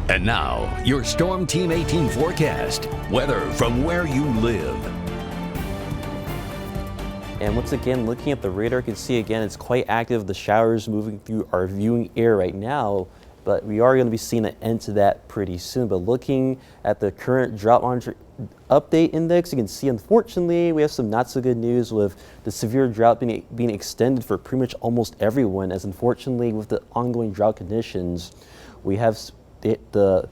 And now, your Storm Team 18 forecast. Weather from where you live. And once again, looking at the radar, you can see again it's quite active. The showers moving through our viewing area right now, but we are going to be seeing an end to that pretty soon. But looking at the current drought monitor update index, you can see unfortunately we have some not so good news with the severe drought being extended for pretty much almost everyone, as unfortunately with the ongoing drought conditions, we have the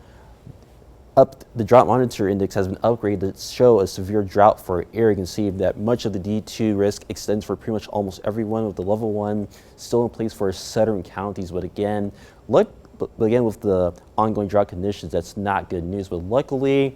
drought monitor index has been upgraded to show a severe drought for our area. You can see that much of the D2 risk extends for pretty much almost everyone, with the level 1 still in place for southern counties. But again, with the ongoing drought conditions, that's not good news. But luckily,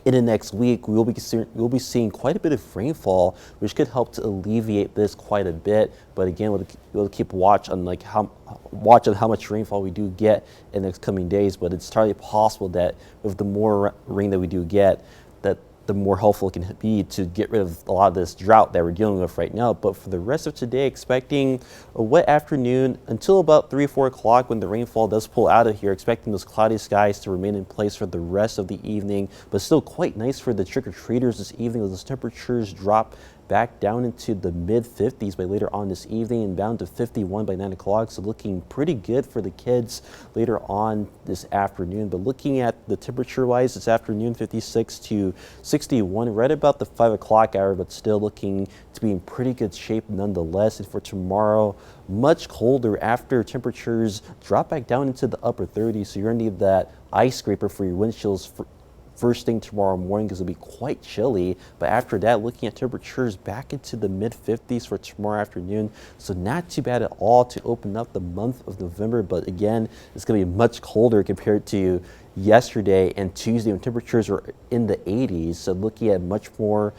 in the next week, we'll be seeing quite a bit of rainfall, which could help to alleviate this quite a bit. But again, we'll keep watch on how much rainfall we do get in the next coming days. But it's entirely possible that with the more rain that we do get, that the more helpful it can be to get rid of a lot of this drought that we're dealing with right now. But for the rest of today, expecting a wet afternoon until about 3 or 4 o'clock when the rainfall does pull out of here, expecting those cloudy skies to remain in place for the rest of the evening, but still quite nice for the trick-or-treaters this evening as those temperatures drop back down into the mid-50s by later on this evening and down to 51 by 9 o'clock. So looking pretty good for the kids later on this afternoon. But looking at the temperature-wise this afternoon, 56 to 61, right about the 5 o'clock hour, but still looking to be in pretty good shape nonetheless. And for tomorrow, much colder after temperatures drop back down into the upper 30s. So you're going to need that ice scraper for your windshields first thing tomorrow morning because it'll be quite chilly. But after that, looking at temperatures back into the mid-50s for tomorrow afternoon. So not too bad at all to open up the month of November. But again, it's going to be much colder compared to yesterday and Tuesday when temperatures were in the 80s. So looking at much more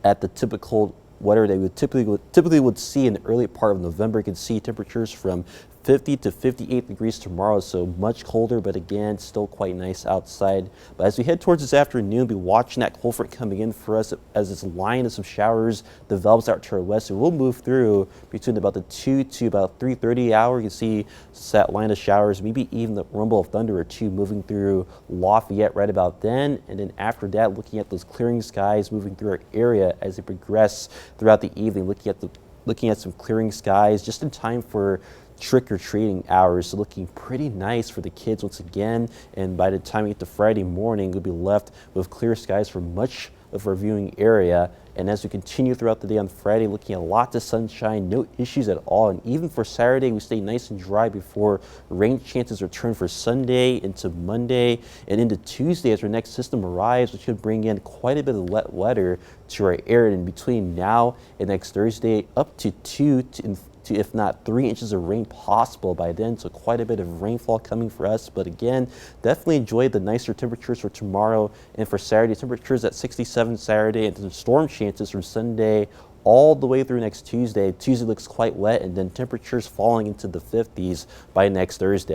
at the typical weather that we typically would see in the early part of November. You can see temperatures from 50 to 58 degrees tomorrow, so much colder, but again, still quite nice outside. But as we head towards this afternoon, we'll be watching that cold front coming in for us as this line of some showers develops out to our west. So we'll move through between about the 2 to about 3:30 hour. You can see that line of showers, maybe even the rumble of thunder or two moving through Lafayette right about then. And then after that, looking at those clearing skies moving through our area as they progress throughout the evening, looking at some clearing skies just in time for trick-or-treating hours. So looking pretty nice for the kids once again, and by the time we get to Friday morning, we'll be left with clear skies for much of our viewing area. And as we continue throughout the day on Friday, looking at lots of sunshine, no issues at all. And even for Saturday, we stay nice and dry before rain chances return for Sunday into Monday and into Tuesday as our next system arrives, which should bring in quite a bit of wet weather to our area. And between now and next Thursday, up to 2 to if not 3 inches of rain possible by then. So quite a bit of rainfall coming for us. But again, definitely enjoy the nicer temperatures for tomorrow and for Saturday. Temperatures at 67 Saturday, and the storm chances from Sunday all the way through next Tuesday. Tuesday looks quite wet, and then temperatures falling into the 50s by next Thursday.